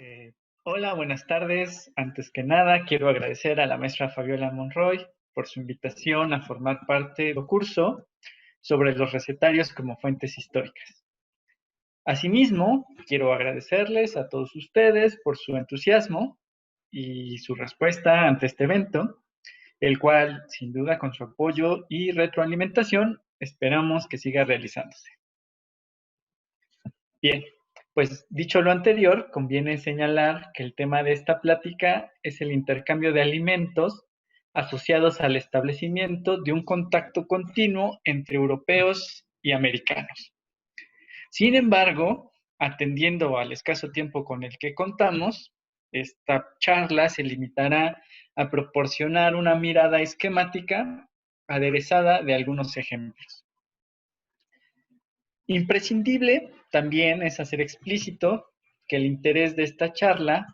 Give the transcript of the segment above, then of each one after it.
Eh, Hola, buenas tardes. Antes que nada, quiero agradecer a la maestra Fabiola Monroy por su invitación a formar parte del curso sobre los recetarios como fuentes históricas. Asimismo, quiero agradecerles a todos ustedes por su entusiasmo y su respuesta ante este evento, el cual, sin duda, con su apoyo y retroalimentación, esperamos que siga realizándose. Bien, pues dicho lo anterior, conviene señalar que el tema de esta plática es el intercambio de alimentos asociados al establecimiento de un contacto continuo entre europeos y americanos. Sin embargo, atendiendo al escaso tiempo con el que contamos, esta charla se limitará a proporcionar una mirada esquemática aderezada de algunos ejemplos. Imprescindible también es hacer explícito que el interés de esta charla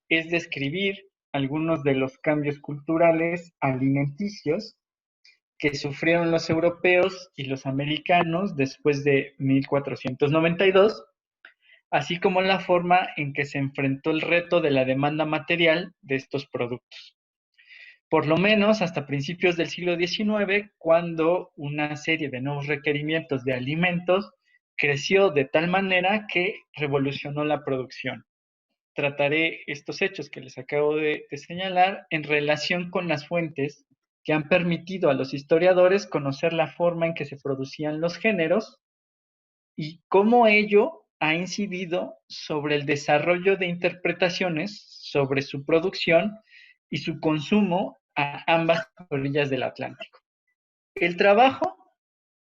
es describir algunos de los cambios culturales alimenticios que sufrieron los europeos y los americanos después de 1492, así como la forma en que se enfrentó el reto de la demanda material de estos productos. Por lo menos hasta principios del siglo XIX, cuando una serie de nuevos requerimientos de alimentos creció de tal manera que revolucionó la producción. Trataré estos hechos que les acabo de señalar en relación con las fuentes que han permitido a los historiadores conocer la forma en que se producían los géneros y cómo ello ha incidido sobre el desarrollo de interpretaciones sobre su producción y su consumo a ambas orillas del Atlántico. El trabajo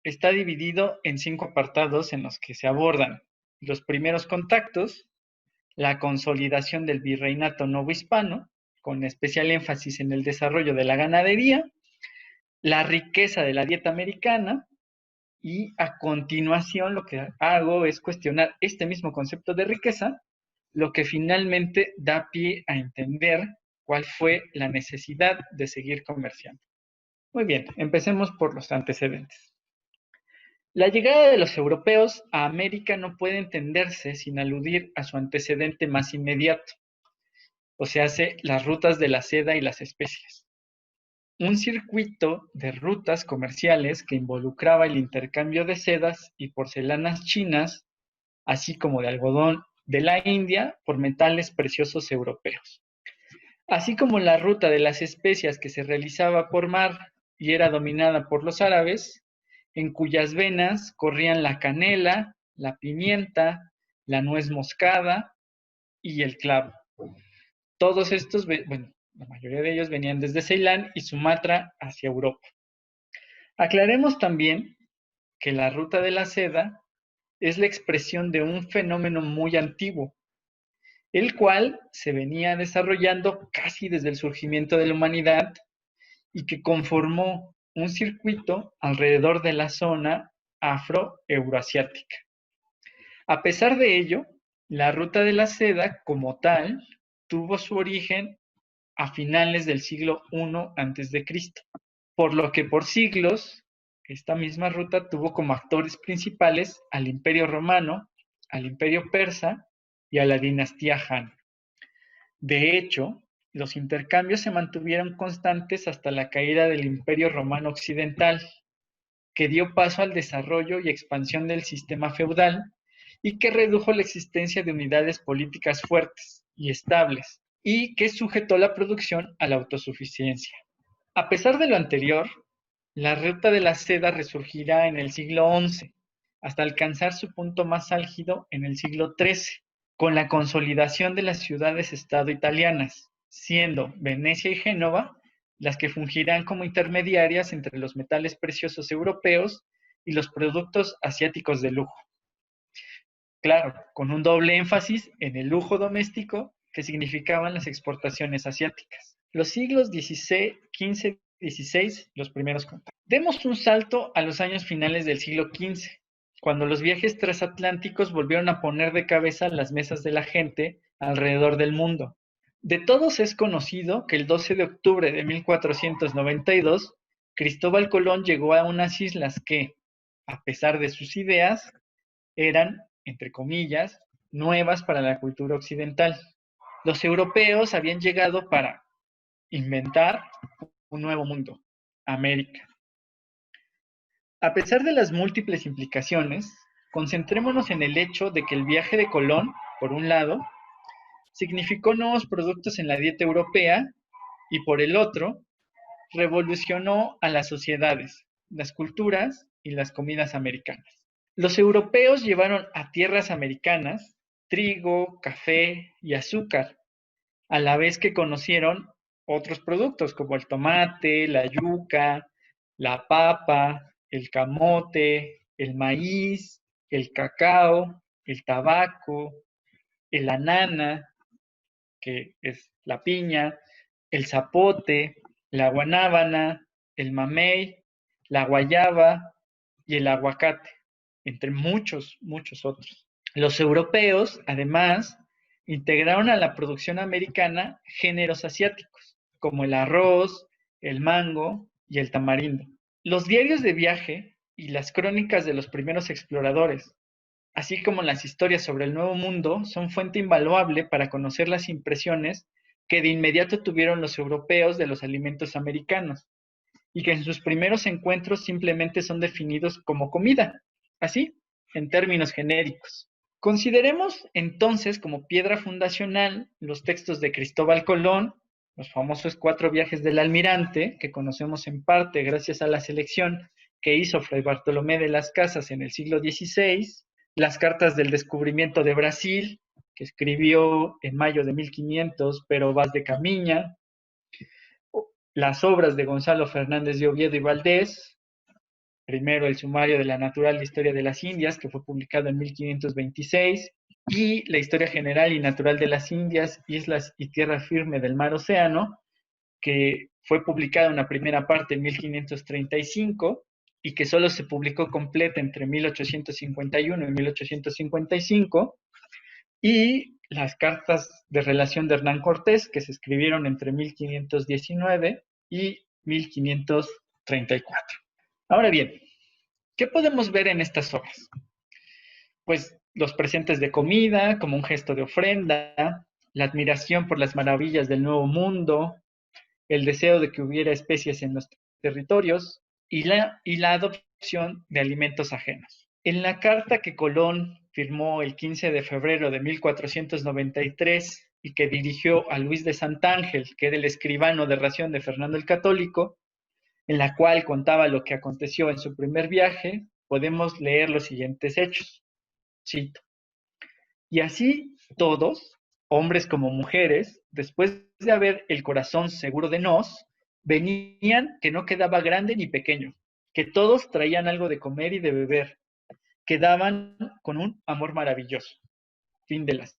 está dividido en 5 apartados en los que se abordan los primeros contactos, la consolidación del virreinato novohispano, con especial énfasis en el desarrollo de la ganadería, la riqueza de la dieta americana, y a continuación lo que hago es cuestionar este mismo concepto de riqueza, lo que finalmente da pie a entender cuál fue la necesidad de seguir comerciando. Muy bien, empecemos por los antecedentes. La llegada de los europeos a América no puede entenderse sin aludir a su antecedente más inmediato, o sea, las rutas de la seda y las especias. Un circuito de rutas comerciales que involucraba el intercambio de sedas y porcelanas chinas, así como de algodón de la India por metales preciosos europeos, así como la ruta de las especias que se realizaba por mar y era dominada por los árabes, en cuyas venas corrían la canela, la pimienta, la nuez moscada y el clavo. Todos estos, bueno, la mayoría de ellos venían desde Ceilán y Sumatra hacia Europa. Aclaremos también que la ruta de la seda es la expresión de un fenómeno muy antiguo, el cual se venía desarrollando casi desde el surgimiento de la humanidad y que conformó un circuito alrededor de la zona afro-euroasiática. A pesar de ello, la ruta de la seda como tal tuvo su origen a finales del siglo I a.C., por lo que por siglos esta misma ruta tuvo como actores principales al Imperio Romano, al Imperio Persa y a la dinastía Han. De hecho, los intercambios se mantuvieron constantes hasta la caída del Imperio Romano Occidental, que dio paso al desarrollo y expansión del sistema feudal y que redujo la existencia de unidades políticas fuertes y estables, y que sujetó la producción a la autosuficiencia. A pesar de lo anterior, la ruta de la seda resurgirá en el siglo XI, hasta alcanzar su punto más álgido en el siglo XIII, con la consolidación de las ciudades-estado italianas, siendo Venecia y Génova las que fungirán como intermediarias entre los metales preciosos europeos y los productos asiáticos de lujo. Claro, con un doble énfasis en el lujo doméstico que significaban las exportaciones asiáticas. Los siglos XVI, XV, XVI, los primeros contactos. Demos un salto a los años finales del siglo XV, cuando los viajes transatlánticos volvieron a poner de cabeza las mesas de la gente alrededor del mundo. De todos es conocido que el 12 de octubre de 1492, Cristóbal Colón llegó a unas islas que, a pesar de sus ideas, eran, entre comillas, nuevas para la cultura occidental. Los europeos habían llegado para inventar un nuevo mundo, América. A pesar de las múltiples implicaciones, concentrémonos en el hecho de que el viaje de Colón, por un lado, significó nuevos productos en la dieta europea y por el otro, revolucionó a las sociedades, las culturas y las comidas americanas. Los europeos llevaron a tierras americanas trigo, café y azúcar, a la vez que conocieron otros productos como el tomate, la yuca, la papa, el camote, el maíz, el cacao, el tabaco, el anana, que es la piña, el zapote, la guanábana, el mamey, la guayaba y el aguacate, entre muchos, muchos otros. Los europeos, además, integraron a la producción americana géneros asiáticos, como el arroz, el mango y el tamarindo. Los diarios de viaje y las crónicas de los primeros exploradores, así como las historias sobre el Nuevo Mundo, son fuente invaluable para conocer las impresiones que de inmediato tuvieron los europeos de los alimentos americanos, y que en sus primeros encuentros simplemente son definidos como comida, así, en términos genéricos. Consideremos entonces como piedra fundacional los textos de Cristóbal Colón, los famosos 4 viajes del almirante, que conocemos en parte gracias a la selección que hizo Fray Bartolomé de las Casas en el siglo XVI, las cartas del descubrimiento de Brasil, que escribió en mayo de 1500 Pero Vaz de Caminha, las obras de Gonzalo Fernández de Oviedo y Valdés, primero el Sumario de la Natural Historia de las Indias, que fue publicado en 1526, y la Historia General y Natural de las Indias, Islas y Tierra Firme del Mar Océano, que fue publicada una primera parte en 1535 y que solo se publicó completa entre 1851 y 1855, y las cartas de relación de Hernán Cortés, que se escribieron entre 1519 y 1534. Ahora bien, ¿qué podemos ver en estas obras? Pues los presentes de comida como un gesto de ofrenda, la admiración por las maravillas del Nuevo Mundo, el deseo de que hubiera especies en los territorios y la adopción de alimentos ajenos. En la carta que Colón firmó el 15 de febrero de 1493 y que dirigió a Luis de Santángel, que era el escribano de ración de Fernando el Católico, en la cual contaba lo que aconteció en su primer viaje, podemos leer los siguientes hechos. Cito. Y así todos, hombres como mujeres, después de haber el corazón seguro de nos, venían que no quedaba grande ni pequeño, que todos traían algo de comer y de beber, que daban con un amor maravilloso. Fin de las.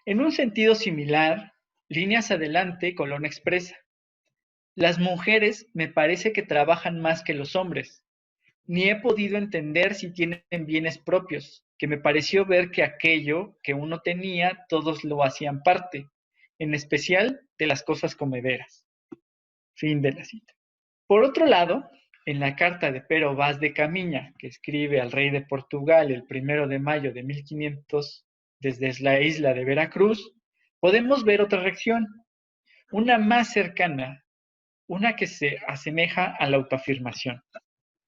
En un sentido similar, líneas adelante, Colón expresa: las mujeres me parece que trabajan más que los hombres, ni he podido entender si tienen bienes propios, que me pareció ver que aquello que uno tenía, todos lo hacían parte, en especial de las cosas comederas. Fin de la cita. Por otro lado, en la carta de Pero Vaz de Caminha, que escribe al rey de Portugal el 1 de mayo de 1500 desde la isla de Veracruz, podemos ver otra reacción, una más cercana, una que se asemeja a la autoafirmación.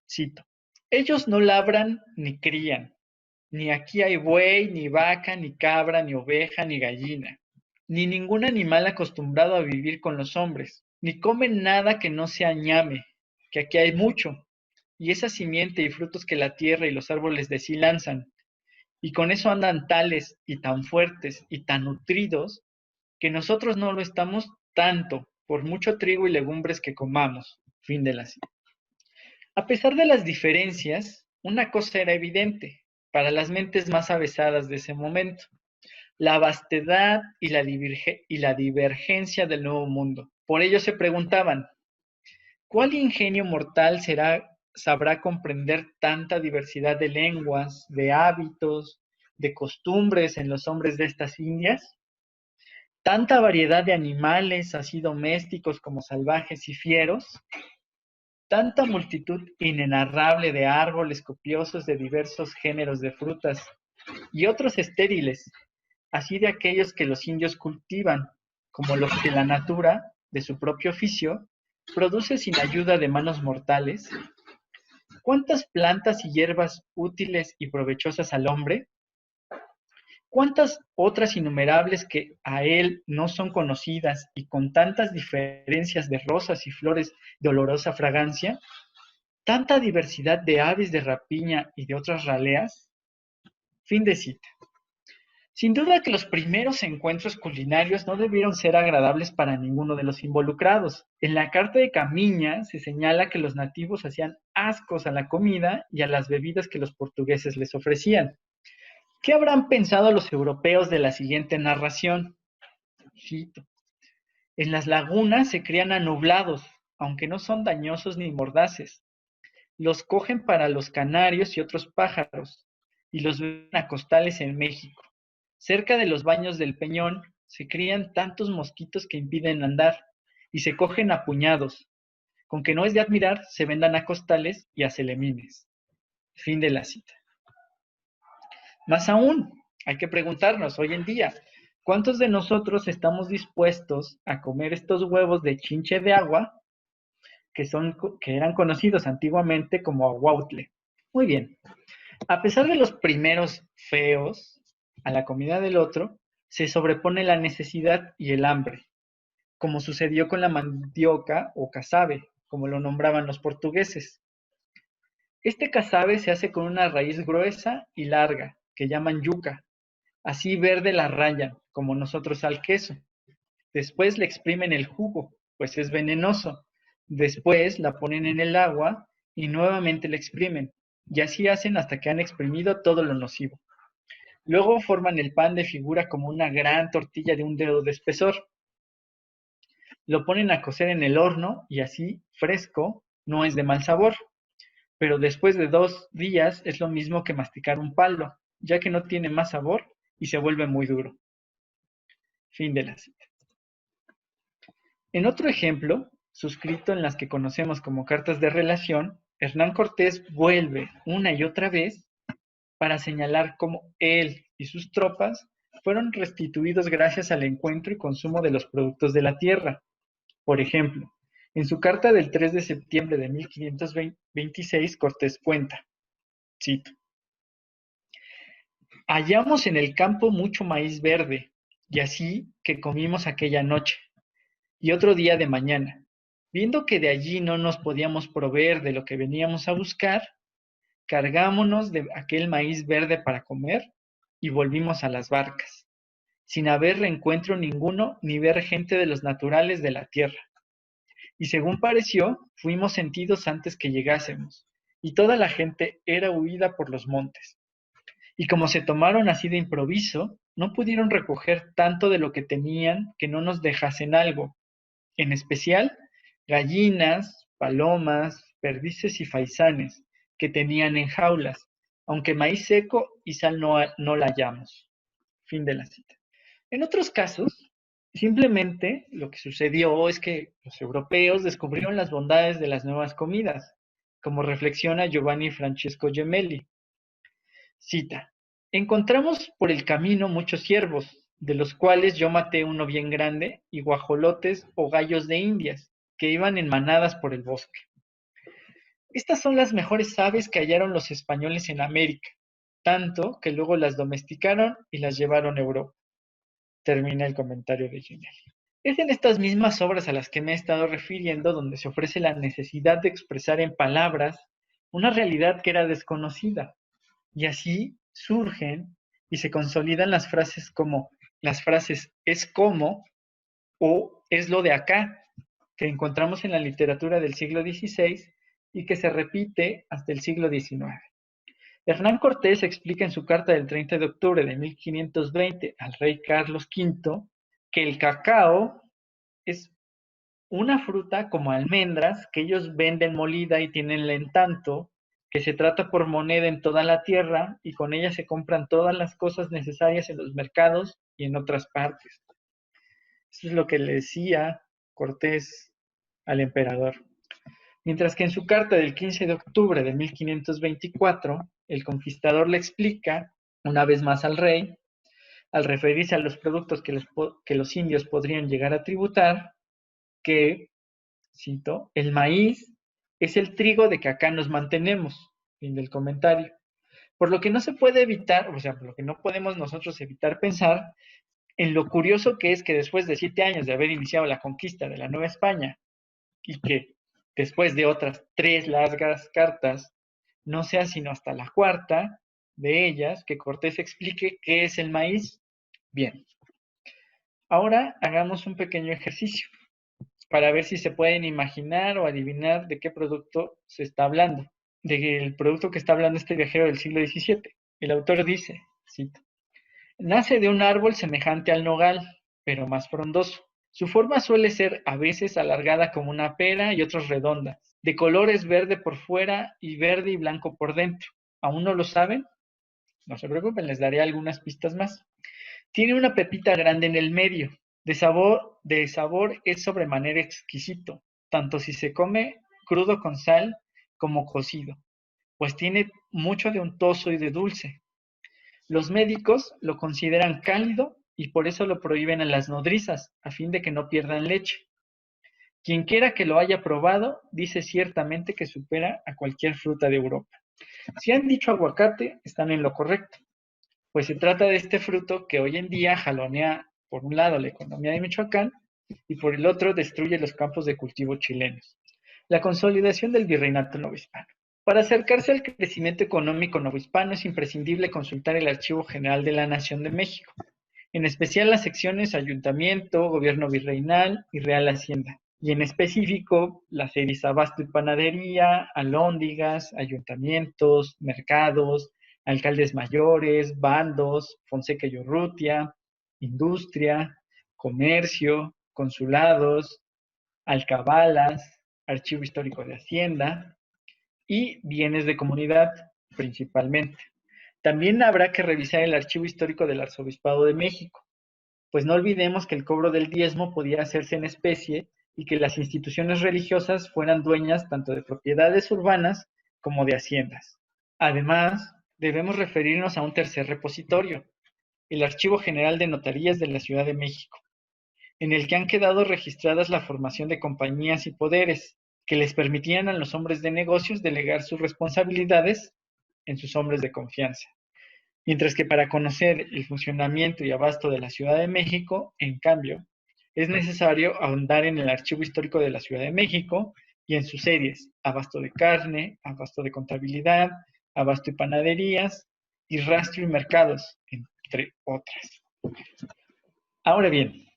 Cito. Ellos no labran ni crían, ni aquí hay buey, ni vaca, ni cabra, ni oveja, ni gallina, ni ningún animal acostumbrado a vivir con los hombres, ni comen nada que no sea ñame, que aquí hay mucho, y esa simiente y frutos que la tierra y los árboles de sí lanzan, y con eso andan tales y tan fuertes y tan nutridos, que nosotros no lo estamos tanto, por mucho trigo y legumbres que comamos. Fin de la cita. A pesar de las diferencias, una cosa era evidente para las mentes más avesadas de ese momento: la vastedad y la divergencia del Nuevo Mundo. Por ello se preguntaban, ¿cuál ingenio mortal sabrá comprender tanta diversidad de lenguas, de hábitos, de costumbres en los hombres de estas Indias? ¿Tanta variedad de animales, así domésticos como salvajes y fieros? Tanta multitud inenarrable de árboles copiosos de diversos géneros de frutas y otros estériles, así de aquellos que los indios cultivan, como los que la natura, de su propio oficio, produce sin ayuda de manos mortales. ¿Cuántas plantas y hierbas útiles y provechosas al hombre? ¿Cuántas otras innumerables que a él no son conocidas y con tantas diferencias de rosas y flores de olorosa fragancia? ¿Tanta diversidad de aves de rapiña y de otras raleas? Fin de cita. Sin duda que los primeros encuentros culinarios no debieron ser agradables para ninguno de los involucrados. En la carta de Camiña se señala que los nativos hacían ascos a la comida y a las bebidas que los portugueses les ofrecían. ¿Qué habrán pensado los europeos de la siguiente narración? Cito. En las lagunas se crían anublados, aunque no son dañosos ni mordaces. Los cogen para los canarios y otros pájaros, y los venden a costales en México. Cerca de los baños del Peñón se crían tantos mosquitos que impiden andar, y se cogen a puñados. Con que no es de admirar, se vendan a costales y a celemines. Fin de la cita. Más aún, hay que preguntarnos hoy en día, ¿cuántos de nosotros estamos dispuestos a comer estos huevos de chinche de agua que eran conocidos antiguamente como aguautle? Muy bien. A pesar de los primeros feos a la comida del otro, se sobrepone la necesidad y el hambre, como sucedió con la mandioca o casabe, como lo nombraban los portugueses. Este casabe se hace con una raíz gruesa y larga, que llaman yuca. Así verde la rayan, como nosotros al queso. Después le exprimen el jugo, pues es venenoso. Después la ponen en el agua y nuevamente la exprimen. Y así hacen hasta que han exprimido todo lo nocivo. Luego forman el pan de figura como una gran tortilla de un dedo de espesor. Lo ponen a cocer en el horno y así, fresco, no es de mal sabor. Pero después de 2 días es lo mismo que masticar un palo, ya que no tiene más sabor y se vuelve muy duro. Fin de la cita. En otro ejemplo, suscrito en las que conocemos como cartas de relación, Hernán Cortés vuelve una y otra vez para señalar cómo él y sus tropas fueron restituidos gracias al encuentro y consumo de los productos de la tierra. Por ejemplo, en su carta del 3 de septiembre de 1526, Cortés cuenta, cito, hallamos en el campo mucho maíz verde, y así que comimos aquella noche, y otro día de mañana. Viendo que de allí no nos podíamos proveer de lo que veníamos a buscar, cargámonos de aquel maíz verde para comer y volvimos a las barcas, sin haber reencuentro ninguno ni ver gente de los naturales de la tierra. Y según pareció, fuimos sentidos antes que llegásemos, y toda la gente era huida por los montes. Y como se tomaron así de improviso, no pudieron recoger tanto de lo que tenían que no nos dejasen algo, en especial gallinas, palomas, perdices y faisanes, que tenían en jaulas, aunque maíz seco y sal no la hallamos. Fin de la cita. En otros casos, simplemente lo que sucedió es que los europeos descubrieron las bondades de las nuevas comidas, como reflexiona Giovanni Francesco Gemelli. Cita, encontramos por el camino muchos ciervos, de los cuales yo maté uno bien grande, y guajolotes o gallos de indias, que iban en manadas por el bosque. Estas son las mejores aves que hallaron los españoles en América, tanto que luego las domesticaron y las llevaron a Europa. Termina el comentario de Gemelli. Es en estas mismas obras a las que me he estado refiriendo donde se ofrece la necesidad de expresar en palabras una realidad que era desconocida. Y así surgen y se consolidan las frases como las frases es como o es lo de acá, que encontramos en la literatura del siglo XVI y que se repite hasta el siglo XIX. Hernán Cortés explica en su carta del 30 de octubre de 1520 al rey Carlos V que el cacao es una fruta como almendras que ellos venden molida y tienen en tanto, que se trata por moneda en toda la tierra y con ella se compran todas las cosas necesarias en los mercados y en otras partes. Eso es lo que le decía Cortés al emperador. Mientras que en su carta del 15 de octubre de 1524, el conquistador le explica, una vez más al rey, al referirse a los productos que los indios podrían llegar a tributar, que, cito, el maíz es el trigo de que acá nos mantenemos, fin del comentario. Por lo que no se puede evitar, o sea, por lo que no podemos nosotros evitar pensar en lo curioso que es que después de 7 años de haber iniciado la conquista de la Nueva España y que después de otras 3 largas cartas no sea sino hasta la cuarta de ellas que Cortés explique qué es el maíz. Bien, ahora hagamos un pequeño ejercicio para ver si se pueden imaginar o adivinar de qué producto se está hablando, del producto que está hablando este viajero del siglo XVII. El autor dice, cito, nace de un árbol semejante al nogal, pero más frondoso. Su forma suele ser a veces alargada como una pera y otros redonda. De colores verde por fuera y verde y blanco por dentro. ¿Aún no lo saben? No se preocupen, les daré algunas pistas más. Tiene una pepita grande en el medio. De sabor es sobremanera exquisito, tanto si se come crudo con sal como cocido, pues tiene mucho de untoso y de dulce. Los médicos lo consideran cálido y por eso lo prohíben a las nodrizas, a fin de que no pierdan leche. Quien quiera que lo haya probado, dice ciertamente que supera a cualquier fruta de Europa. Si han dicho aguacate, están en lo correcto, pues se trata de este fruto que hoy en día jalonea, por un lado, la economía de Michoacán y por el otro destruye los campos de cultivo chilenos. La consolidación del virreinato novohispano. Para acercarse al crecimiento económico novohispano es imprescindible consultar el Archivo General de la Nación de México, en especial las secciones Ayuntamiento, Gobierno Virreinal y Real Hacienda, y en específico las series Abasto y Panadería, Alhóndigas, Ayuntamientos, Mercados, Alcaldes Mayores, Bandos, Fonseca y Urrutia, Industria, Comercio, Consulados, Alcabalas, Archivo Histórico de Hacienda y Bienes de Comunidad, principalmente. También habrá que revisar el Archivo Histórico del Arzobispado de México, pues no olvidemos que el cobro del diezmo podía hacerse en especie y que las instituciones religiosas fueran dueñas tanto de propiedades urbanas como de haciendas. Además, debemos referirnos a un tercer repositorio, el Archivo General de Notarías de la Ciudad de México, en el que han quedado registradas la formación de compañías y poderes que les permitían a los hombres de negocios delegar sus responsabilidades en sus hombres de confianza. Mientras que para conocer el funcionamiento y abasto de la Ciudad de México, en cambio, es necesario ahondar en el archivo histórico de la Ciudad de México y en sus series Abasto de Carne, Abasto de Contabilidad, Abasto y Panaderías y Rastro y Mercados, entre otras. Ahora bien,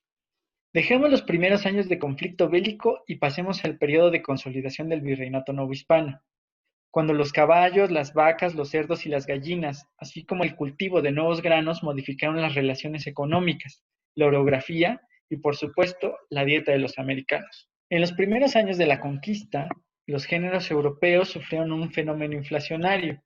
dejemos los primeros años de conflicto bélico y pasemos al periodo de consolidación del virreinato novohispano, cuando los caballos, las vacas, los cerdos y las gallinas, así como el cultivo de nuevos granos, modificaron las relaciones económicas, la orografía y, por supuesto, la dieta de los americanos. En los primeros años de la conquista, los géneros europeos sufrieron un fenómeno inflacionario.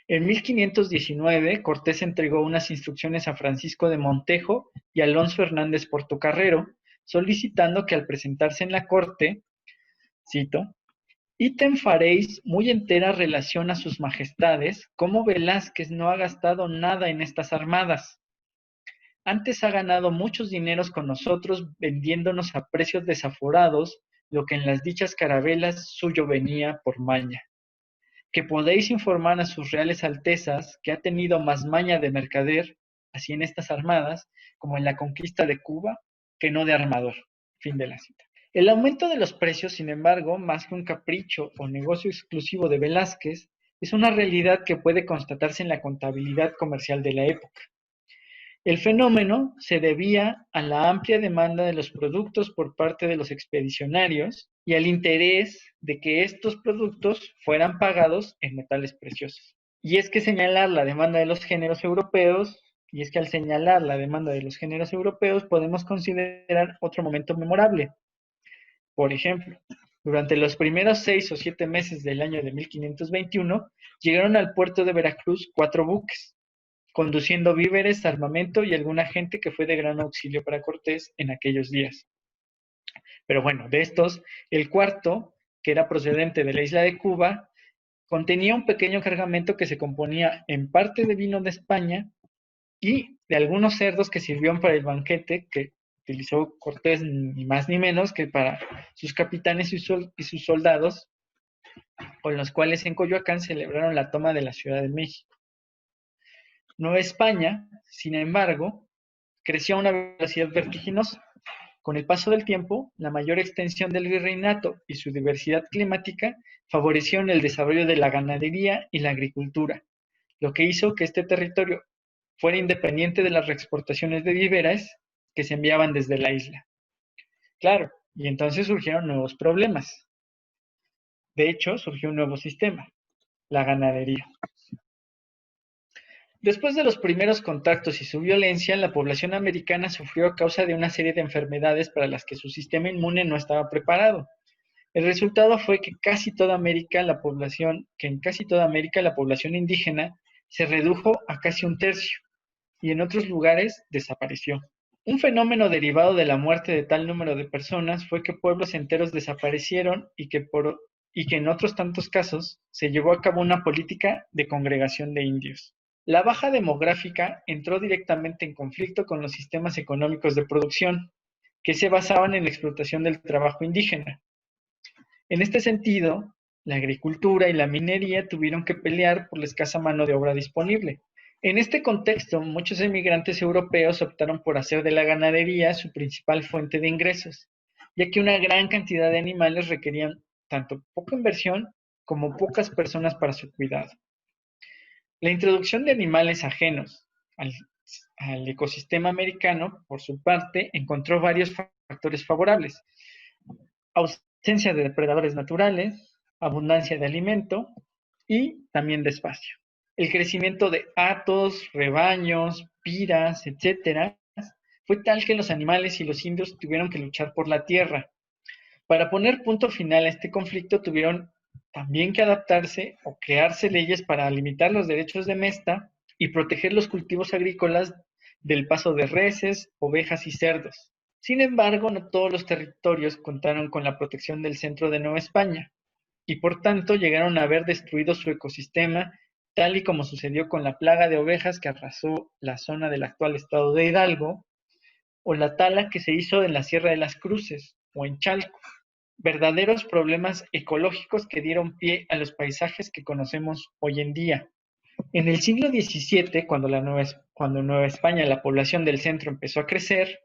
En 1519, Cortés entregó unas instrucciones a Francisco de Montejo y Alonso Hernández Portocarrero, solicitando que al presentarse en la corte, cito, ítem faréis muy entera relación a sus majestades, cómo Velázquez no ha gastado nada en estas armadas. Antes ha ganado muchos dineros con nosotros vendiéndonos a precios desaforados lo que en las dichas carabelas suyo venía por maña. Que podéis informar a sus reales altezas que ha tenido más maña de mercader, así en estas armadas, como en la conquista de Cuba, que no de armador. Fin de la cita. El aumento de los precios, sin embargo, más que un capricho o negocio exclusivo de Velázquez, es una realidad que puede constatarse en la contabilidad comercial de la época. El fenómeno se debía a la amplia demanda de los productos por parte de los expedicionarios y al interés de que estos productos fueran pagados en metales preciosos. Y es que señalar la demanda de los géneros europeos, y es que al señalar la demanda de los géneros europeos podemos considerar otro momento memorable. Por ejemplo, durante los primeros 6 o 7 meses del año de 1521, llegaron al puerto de Veracruz 4 buques, conduciendo víveres, armamento y alguna gente que fue de gran auxilio para Cortés en aquellos días. Pero bueno, de estos, el cuarto, que era procedente de la isla de Cuba, contenía un pequeño cargamento que se componía en parte de vino de España y de algunos cerdos que sirvieron para el banquete que utilizó Cortés ni más ni menos que para sus capitanes y sus soldados, con los cuales en Coyoacán celebraron la toma de la Ciudad de México. Nueva España, sin embargo, creció a una velocidad vertiginosa. Con el paso del tiempo, la mayor extensión del virreinato y su diversidad climática favorecieron el desarrollo de la ganadería y la agricultura, lo que hizo que este territorio fuera independiente de las exportaciones de víveres que se enviaban desde la isla. Claro, y entonces surgieron nuevos problemas. De hecho, surgió un nuevo sistema, la ganadería. Después de los primeros contactos y su violencia, la población americana sufrió a causa de una serie de enfermedades para las que su sistema inmune no estaba preparado. El resultado fue que en casi toda América la población indígena se redujo a casi un tercio y en otros lugares desapareció. Un fenómeno derivado de la muerte de tal número de personas fue que pueblos enteros desaparecieron y que en otros tantos casos se llevó a cabo una política de congregación de indios. La baja demográfica entró directamente en conflicto con los sistemas económicos de producción, que se basaban en la explotación del trabajo indígena. En este sentido, la agricultura y la minería tuvieron que pelear por la escasa mano de obra disponible. En este contexto, muchos emigrantes europeos optaron por hacer de la ganadería su principal fuente de ingresos, ya que una gran cantidad de animales requerían tanto poca inversión como pocas personas para su cuidado. La introducción de animales ajenos al ecosistema americano, por su parte, encontró varios factores favorables: ausencia de depredadores naturales, abundancia de alimento y también de espacio. El crecimiento de hatos, rebaños, piras, etcétera, fue tal que los animales y los indios tuvieron que luchar por la tierra. Para poner punto final a este conflicto tuvieron también que adaptarse o crearse leyes para limitar los derechos de mesta y proteger los cultivos agrícolas del paso de reses, ovejas y cerdos. Sin embargo, no todos los territorios contaron con la protección del centro de Nueva España y por tanto llegaron a ver destruido su ecosistema, tal y como sucedió con la plaga de ovejas que arrasó la zona del actual estado de Hidalgo, o la tala que se hizo en la Sierra de las Cruces o en Chalco. Verdaderos problemas ecológicos que dieron pie a los paisajes que conocemos hoy en día. En el siglo XVII, cuando en Nueva España la población del centro empezó a crecer,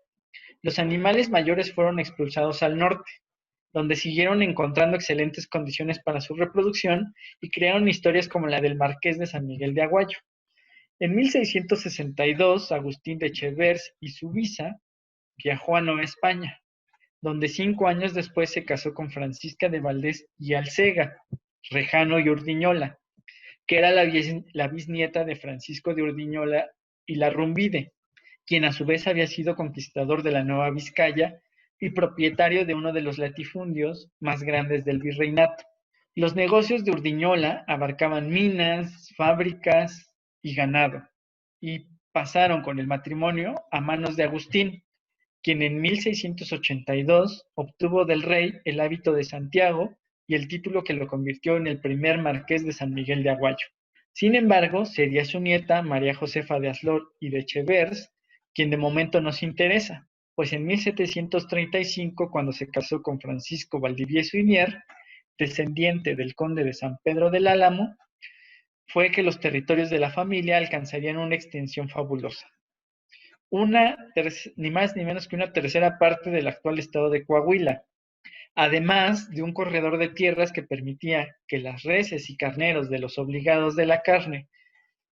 los animales mayores fueron expulsados al norte, donde siguieron encontrando excelentes condiciones para su reproducción y crearon historias como la del Marqués de San Miguel de Aguayo. En 1662, Agustín de Chevers y Subisa viajó a Nueva España, donde 5 años después se casó con Francisca de Valdés y Alcega, Rejano y Urdiñola, que era la bisnieta de Francisco de Urdiñola y Larrumbide, quien a su vez había sido conquistador de la Nueva Vizcaya y propietario de uno de los latifundios más grandes del virreinato. Los negocios de Urdiñola abarcaban minas, fábricas y ganado, y pasaron con el matrimonio a manos de Agustín, quien en 1682 obtuvo del rey el hábito de Santiago y el título que lo convirtió en el primer marqués de San Miguel de Aguayo. Sin embargo, sería su nieta María Josefa de Aslor y de Chevers quien de momento nos interesa, pues en 1735, cuando se casó con Francisco Valdivieso y Mier, descendiente del conde de San Pedro del Álamo, fue que los territorios de la familia alcanzarían una extensión fabulosa. Ni más ni menos que una tercera parte del actual estado de Coahuila, además de un corredor de tierras que permitía que las reses y carneros de los obligados de la carne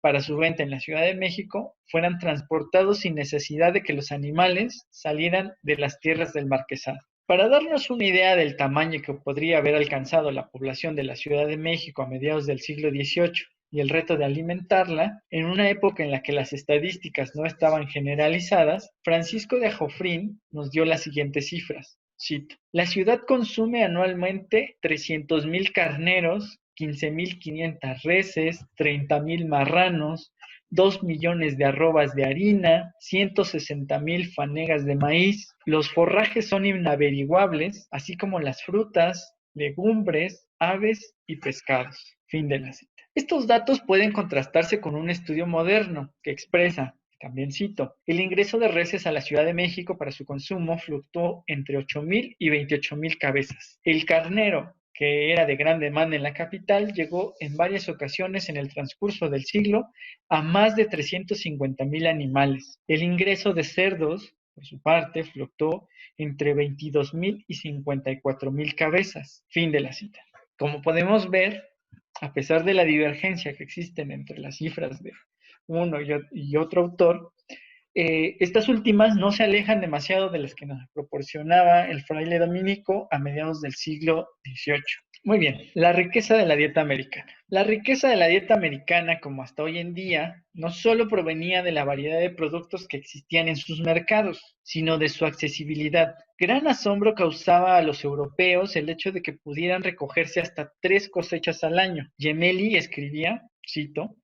para su venta en la Ciudad de México fueran transportados sin necesidad de que los animales salieran de las tierras del marquesado. Para darnos una idea del tamaño que podría haber alcanzado la población de la Ciudad de México a mediados del siglo XVIII y el reto de alimentarla, en una época en la que las estadísticas no estaban generalizadas, Francisco de Jofrín nos dio las siguientes cifras. Cito: la ciudad consume anualmente 300,000 carneros, 15,500 reses, 30,000 marranos, 2 millones de arrobas de harina, 160,000 fanegas de maíz. Los forrajes son inaveriguables, así como las frutas, legumbres, aves y pescados. Fin de la cita. Estos datos pueden contrastarse con un estudio moderno que expresa También cito, el ingreso de reses a la Ciudad de México para su consumo fluctuó entre 8,000 y 28,000 cabezas. El carnero, que era de gran demanda en la capital, llegó en varias ocasiones en el transcurso del siglo a más de 350,000 animales. El ingreso de cerdos, por su parte, fluctuó entre 22,000 y 54,000 cabezas. Fin de la cita. Como podemos ver, a pesar de la divergencia que existen entre las cifras de uno y otro autor, estas últimas no se alejan demasiado de las que nos proporcionaba el fraile dominico a mediados del siglo XVIII. Muy bien, la riqueza de la dieta americana. La riqueza de la dieta americana, como hasta hoy en día, no solo provenía de la variedad de productos que existían en sus mercados, sino de su accesibilidad. Gran asombro causaba a los europeos el hecho de que pudieran recogerse hasta 3 cosechas al año. Gemelli escribía, cito,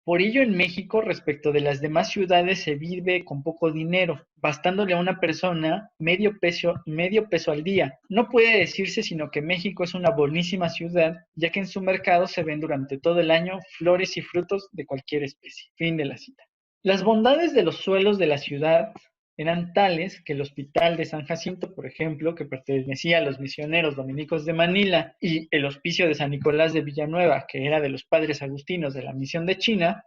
por ello en México, respecto de las demás ciudades, se vive con poco dinero, bastándole a una persona medio peso al día. No puede decirse sino que México es una buenísima ciudad, ya que en su mercado se ven durante todo el año flores y frutos de cualquier especie. Fin de la cita. Las bondades de los suelos de la ciudad eran tales que el Hospital de San Jacinto, por ejemplo, que pertenecía a los misioneros dominicos de Manila, y el Hospicio de San Nicolás de Villanueva, que era de los padres agustinos de la misión de China,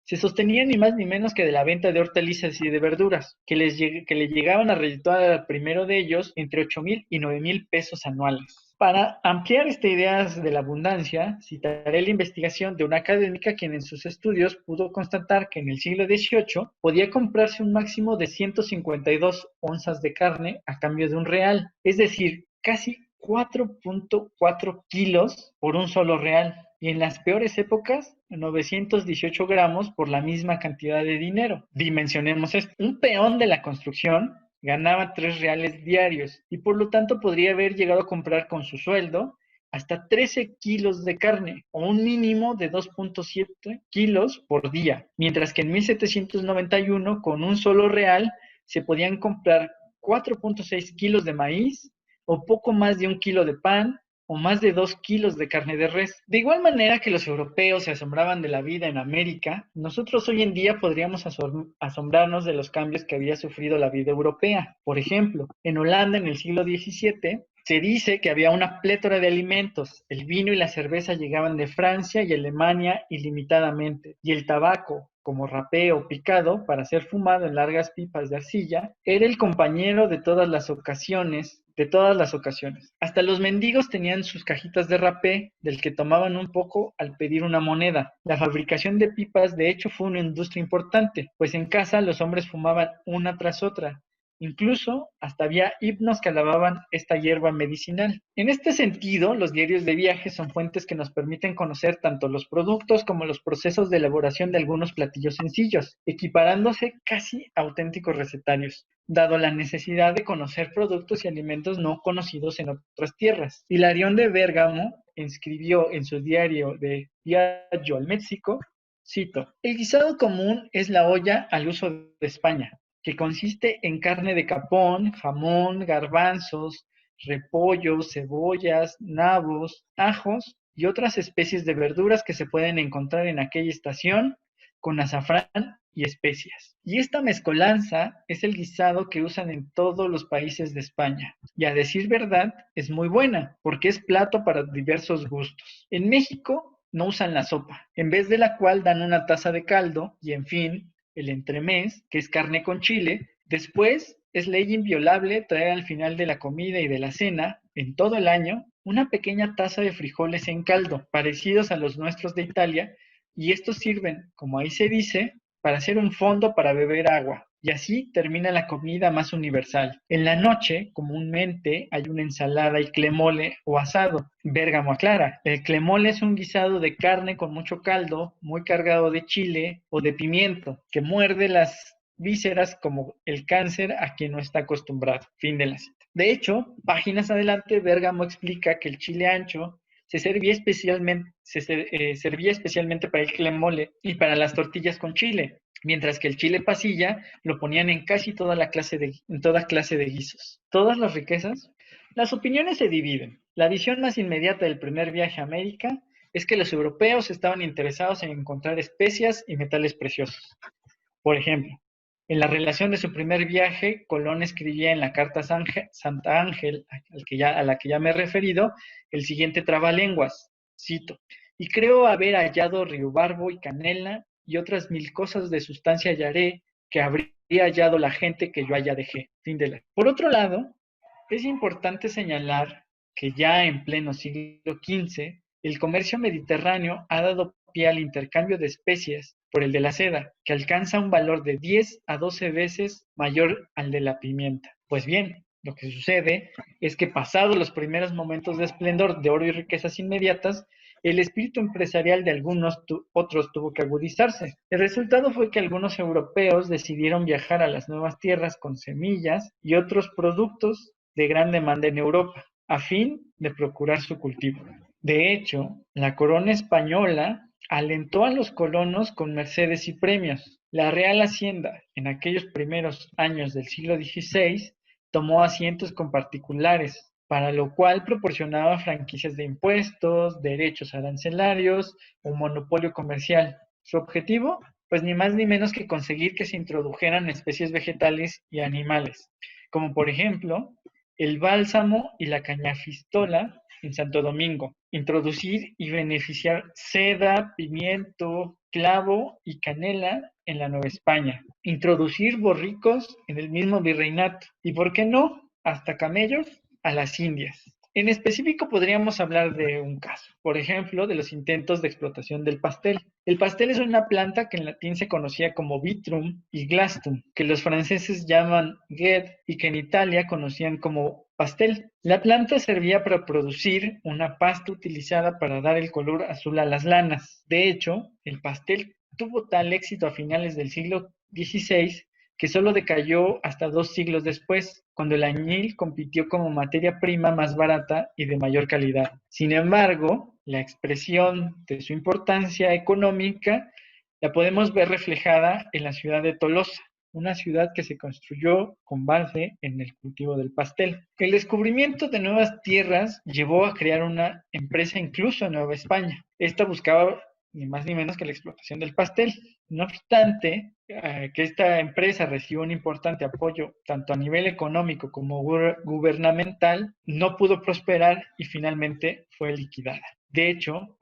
se sostenían ni más ni menos que de la venta de hortalizas y de verduras, que le llegaban a redituar al primero de ellos entre 8,000 y 9,000 pesos anuales. Para ampliar esta idea de la abundancia, citaré la investigación de una académica quien en sus estudios pudo constatar que en el siglo XVIII podía comprarse un máximo de 152 onzas de carne a cambio de un real, es decir, casi 4,4 kilos por un solo real, y en las peores épocas, 918 gramos por la misma cantidad de dinero. Dimensionemos esto. Un peón de la construcción ganaba 3 reales diarios y por lo tanto podría haber llegado a comprar con su sueldo hasta 13 kilos de carne o un mínimo de 2,7 kilos por día, mientras que en 1791 con un solo real se podían comprar 4,6 kilos de maíz o poco más de 1 kilo de pan o más de 2 kilos de carne de res. De igual manera que los europeos se asombraban de la vida en América, nosotros hoy en día podríamos asombrarnos de los cambios que había sufrido la vida europea. Por ejemplo, en Holanda en el siglo XVII se dice que había una plétora de alimentos. El vino y la cerveza llegaban de Francia y Alemania ilimitadamente, y el tabaco, como rapé o picado, para ser fumado en largas pipas de arcilla, era el compañero de todas las ocasiones. Hasta los mendigos tenían sus cajitas de rapé, del que tomaban un poco al pedir una moneda. La fabricación de pipas, de hecho, fue una industria importante, pues en casa los hombres fumaban una tras otra. Incluso hasta había himnos que alababan esta hierba medicinal. En este sentido, los diarios de viaje son fuentes que nos permiten conocer tanto los productos como los procesos de elaboración de algunos platillos sencillos, equiparándose casi a auténticos recetarios, dado la necesidad de conocer productos y alimentos no conocidos en otras tierras. Hilarión de Bérgamo escribió en su diario de Viaggio al México, cito, el guisado común es la olla al uso de España, que consiste en carne de capón, jamón, garbanzos, repollo, cebollas, nabos, ajos y otras especies de verduras que se pueden encontrar en aquella estación con azafrán y especias. Y esta mezcolanza es el guisado que usan en todos los países de España. Y a decir verdad, es muy buena, porque es plato para diversos gustos. En México no usan la sopa, en vez de la cual dan una taza de caldo y, en fin, el entremés, que es carne con chile. Después, es ley inviolable traer al final de la comida y de la cena, en todo el año, una pequeña taza de frijoles en caldo, parecidos a los nuestros de Italia, y estos sirven, como ahí se dice, para hacer un fondo para beber agua. Y así termina la comida más universal. En la noche, comúnmente, hay una ensalada y clemole o asado. Bérgamo aclara, el clemole es un guisado de carne con mucho caldo, muy cargado de chile o de pimiento, que muerde las vísceras como el cáncer a quien no está acostumbrado. Fin de la cita. De hecho, páginas adelante, Bérgamo explica que el chile ancho se servía especialmente para el clemole y para las tortillas con chile, mientras que el chile pasilla lo ponían en casi en toda clase de guisos. ¿Todas las riquezas? Las opiniones se dividen. La visión más inmediata del primer viaje a América es que los europeos estaban interesados en encontrar especias y metales preciosos. Por ejemplo, en la relación de su primer viaje, Colón escribía en la carta Santa Ángel, a la que ya me he referido, el siguiente trabalenguas, cito, y creo haber hallado riobarbo y canela y otras 1000 cosas de sustancia hallaré que habría hallado la gente que yo allá dejé. Fin de la. Por otro lado, es importante señalar que ya en pleno siglo XV, el comercio mediterráneo ha dado pie al intercambio de especies por el de la seda, que alcanza un valor de 10 a 12 veces mayor al de la pimienta. Pues bien, lo que sucede es que pasados los primeros momentos de esplendor de oro y riquezas inmediatas, el espíritu empresarial de algunos otros tuvo que agudizarse. El resultado fue que algunos europeos decidieron viajar a las nuevas tierras con semillas y otros productos de gran demanda en Europa, a fin de procurar su cultivo. De hecho, la corona española alentó a los colonos con mercedes y premios. La Real Hacienda, en aquellos primeros años del siglo XVI, tomó asientos con particulares, para lo cual proporcionaba franquicias de impuestos, derechos arancelarios, un monopolio comercial. Su objetivo, pues ni más ni menos que conseguir que se introdujeran especies vegetales y animales, como por ejemplo el bálsamo y la cañafistola en Santo Domingo, introducir y beneficiar seda, pimiento, clavo y canela en la Nueva España, introducir borricos en el mismo virreinato y, ¿por qué no?, hasta camellos a las Indias. En específico podríamos hablar de un caso, por ejemplo, de los intentos de explotación del pastel. El pastel es una planta que en latín se conocía como vitrum y glastum, que los franceses llaman guet y que en Italia conocían como pastel. La planta servía para producir una pasta utilizada para dar el color azul a las lanas. De hecho, el pastel tuvo tal éxito a finales del siglo XVI que solo decayó hasta 2 siglos después, cuando el añil compitió como materia prima más barata y de mayor calidad. Sin embargo, la expresión de su importancia económica la podemos ver reflejada en la ciudad de Tolosa, una ciudad que se construyó con base en el cultivo del pastel. El descubrimiento de nuevas tierras llevó a crear una empresa incluso en Nueva España. Esta buscaba ni más ni menos que la explotación del pastel. No obstante, que esta empresa recibió un importante apoyo tanto a nivel económico como gubernamental, no pudo prosperar y finalmente fue liquidada. De hecho,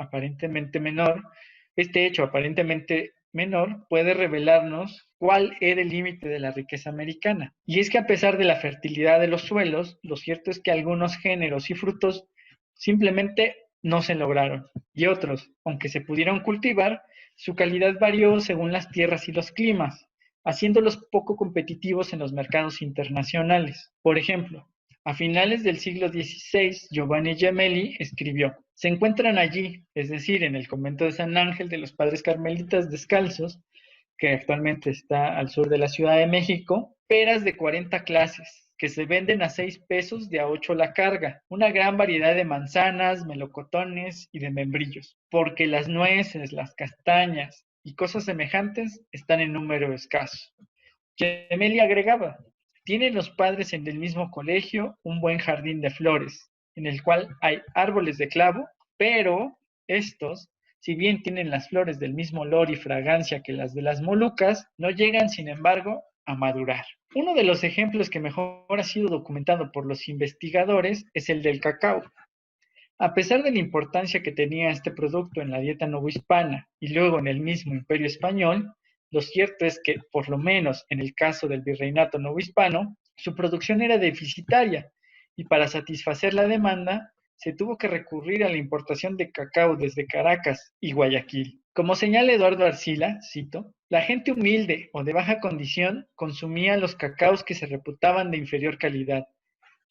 este hecho aparentemente menor puede revelarnos cuál era el límite de la riqueza americana. Y es que a pesar de la fertilidad de los suelos, lo cierto es que algunos géneros y frutos simplemente no se lograron. Y otros, aunque se pudieron cultivar, su calidad varió según las tierras y los climas, haciéndolos poco competitivos en los mercados internacionales. Por ejemplo, a finales del siglo XVI, Giovanni Gemelli escribió: se encuentran allí, es decir, en el convento de San Ángel de los Padres Carmelitas Descalzos, que actualmente está al sur de la Ciudad de México, peras de 40 clases, que se venden a 6 pesos de a 8 la carga, una gran variedad de manzanas, melocotones y de membrillos, porque las nueces, las castañas y cosas semejantes están en número escaso. Gemelli agregaba: tienen los padres en el mismo colegio un buen jardín de flores, en el cual hay árboles de clavo, pero estos, si bien tienen las flores del mismo olor y fragancia que las de las Molucas, no llegan, sin embargo, a madurar. Uno de los ejemplos que mejor ha sido documentado por los investigadores es el del cacao. A pesar de la importancia que tenía este producto en la dieta novohispana y luego en el mismo Imperio Español, lo cierto es que, por lo menos en el caso del virreinato novohispano, su producción era deficitaria y para satisfacer la demanda se tuvo que recurrir a la importación de cacao desde Caracas y Guayaquil. Como señala Eduardo Arcila, cito, la gente humilde o de baja condición consumía los cacaos que se reputaban de inferior calidad,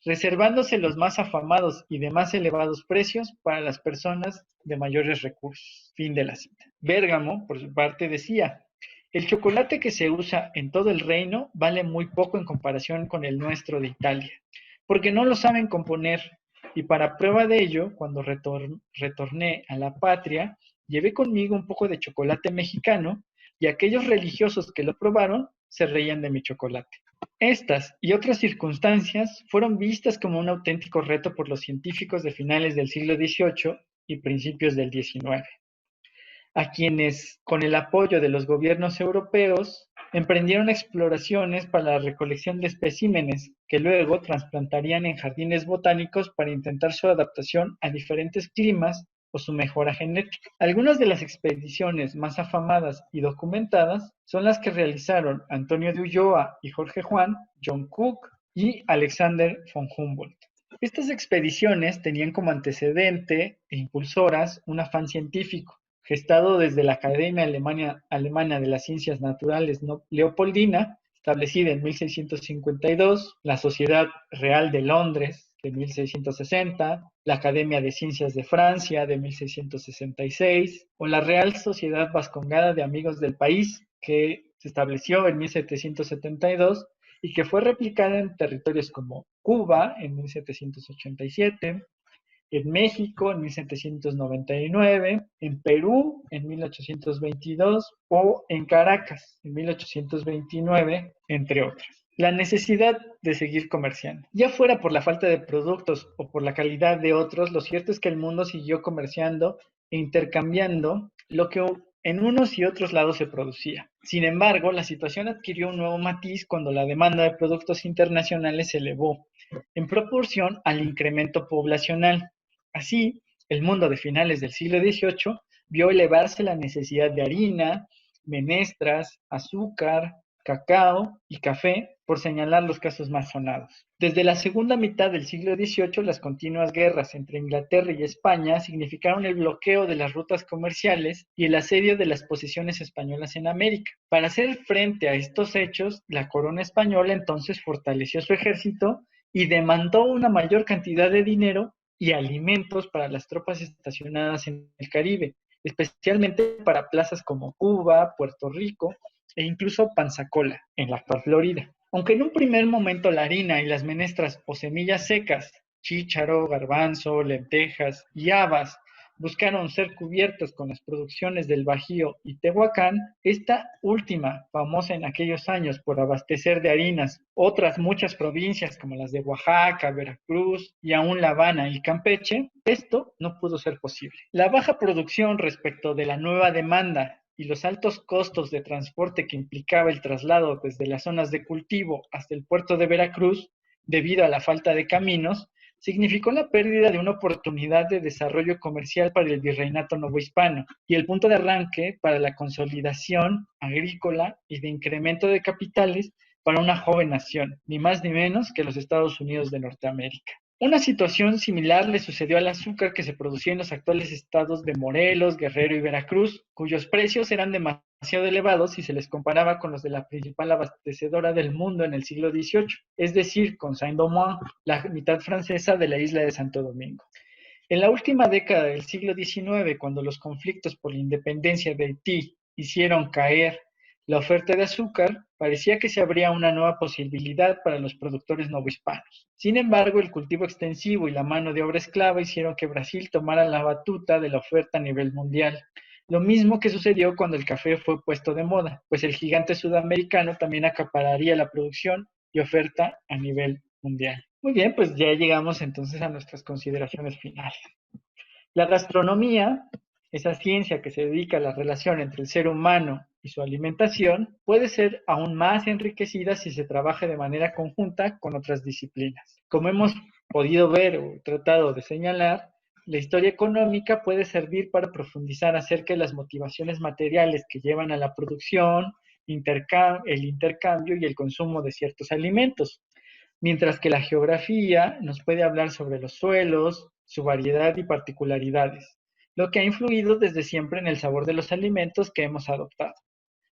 reservándose los más afamados y de más elevados precios para las personas de mayores recursos. Fin de la cita. Bérgamo, por su parte, decía: el chocolate que se usa en todo el reino vale muy poco en comparación con el nuestro de Italia, porque no lo saben componer, y para prueba de ello, cuando retorné a la patria, llevé conmigo un poco de chocolate mexicano, y aquellos religiosos que lo probaron se reían de mi chocolate. Estas y otras circunstancias fueron vistas como un auténtico reto por los científicos de finales del siglo XVIII y principios del XIX, a quienes, con el apoyo de los gobiernos europeos, Emprendieron exploraciones para la recolección de especímenes que luego trasplantarían en jardines botánicos para intentar su adaptación a diferentes climas o su mejora genética. Algunas de las expediciones más afamadas y documentadas son las que realizaron Antonio de Ulloa y Jorge Juan, John Cook y Alexander von Humboldt. Estas expediciones tenían como antecedente e impulsoras un afán científico, gestado desde la Academia Alemana de las Ciencias Naturales Leopoldina, establecida en 1652, la Sociedad Real de Londres de 1660, la Academia de Ciencias de Francia de 1666, o la Real Sociedad Vascongada de Amigos del País, que se estableció en 1772 y que fue replicada en territorios como Cuba en 1787, en México en 1799, en Perú en 1822 o en Caracas en 1829, entre otras. La necesidad de seguir comerciando. Ya fuera por la falta de productos o por la calidad de otros, lo cierto es que el mundo siguió comerciando e intercambiando lo que en unos y otros lados se producía. Sin embargo, la situación adquirió un nuevo matiz cuando la demanda de productos internacionales se elevó en proporción al incremento poblacional. Así, el mundo de finales del siglo XVIII vio elevarse la necesidad de harina, menestras, azúcar, cacao y café, por señalar los casos más sonados. Desde la segunda mitad del siglo XVIII, las continuas guerras entre Inglaterra y España significaron el bloqueo de las rutas comerciales y el asedio de las posesiones españolas en América. Para hacer frente a estos hechos, la corona española entonces fortaleció su ejército y demandó una mayor cantidad de dinero y alimentos para las tropas estacionadas en el Caribe, especialmente para plazas como Cuba, Puerto Rico e incluso Pensacola, en la actual Florida. Aunque en un primer momento la harina y las menestras o semillas secas, chícharo, garbanzo, lentejas y habas, buscaron ser cubiertas con las producciones del Bajío y Tehuacán, esta última, famosa en aquellos años por abastecer de harinas otras muchas provincias como las de Oaxaca, Veracruz y aún La Habana y Campeche, esto no pudo ser posible. La baja producción respecto de la nueva demanda y los altos costos de transporte que implicaba el traslado desde las zonas de cultivo hasta el puerto de Veracruz, debido a la falta de caminos, significó la pérdida de una oportunidad de desarrollo comercial para el virreinato novohispano y el punto de arranque para la consolidación agrícola y de incremento de capitales para una joven nación, ni más ni menos que los Estados Unidos de Norteamérica. Una situación similar le sucedió al azúcar que se producía en los actuales estados de Morelos, Guerrero y Veracruz, cuyos precios eran demasiado elevados si se les comparaba con los de la principal abastecedora del mundo en el siglo XVIII, es decir, con Saint-Domingue, la mitad francesa de la isla de Santo Domingo. En la última década del siglo XIX, cuando los conflictos por la independencia de Haití hicieron caer la oferta de azúcar, parecía que se abría una nueva posibilidad para los productores novohispanos. Sin embargo, el cultivo extensivo y la mano de obra esclava hicieron que Brasil tomara la batuta de la oferta a nivel mundial. Lo mismo que sucedió cuando el café fue puesto de moda, pues el gigante sudamericano también acapararía la producción y oferta a nivel mundial. Muy bien, pues ya llegamos entonces a nuestras consideraciones finales. La gastronomía, esa ciencia que se dedica a la relación entre el ser humano y su alimentación, puede ser aún más enriquecida si se trabaja de manera conjunta con otras disciplinas. Como hemos podido ver o tratado de señalar, la historia económica puede servir para profundizar acerca de las motivaciones materiales que llevan a la producción, el intercambio y el consumo de ciertos alimentos, mientras que la geografía nos puede hablar sobre los suelos, su variedad y particularidades, lo que ha influido desde siempre en el sabor de los alimentos que hemos adoptado,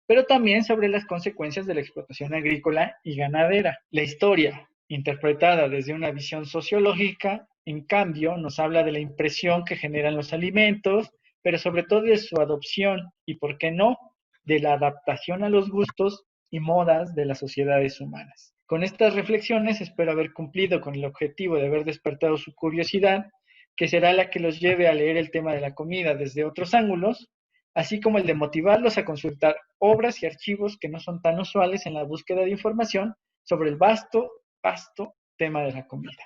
pero también sobre las consecuencias de la explotación agrícola y ganadera. La historia, interpretada desde una visión sociológica, en cambio, nos habla de la impresión que generan los alimentos, pero sobre todo de su adopción y, ¿por qué no?, de la adaptación a los gustos y modas de las sociedades humanas. Con estas reflexiones espero haber cumplido con el objetivo de haber despertado su curiosidad, que será la que los lleve a leer el tema de la comida desde otros ángulos, así como el de motivarlos a consultar obras y archivos que no son tan usuales en la búsqueda de información sobre el vasto tema de la comida.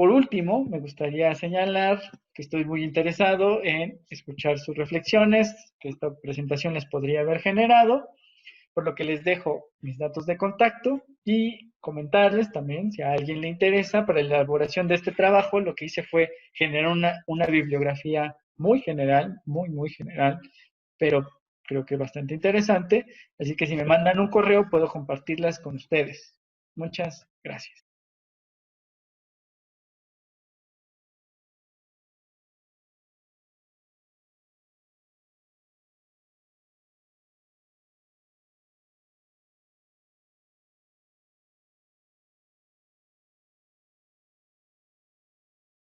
Por último, me gustaría señalar que estoy muy interesado en escuchar sus reflexiones que esta presentación les podría haber generado, por lo que les dejo mis datos de contacto y comentarles también, si a alguien le interesa, para la elaboración de este trabajo, lo que hice fue generar una bibliografía muy general, muy general, pero creo que bastante interesante. Así que si me mandan un correo, puedo compartirlas con ustedes. Muchas gracias.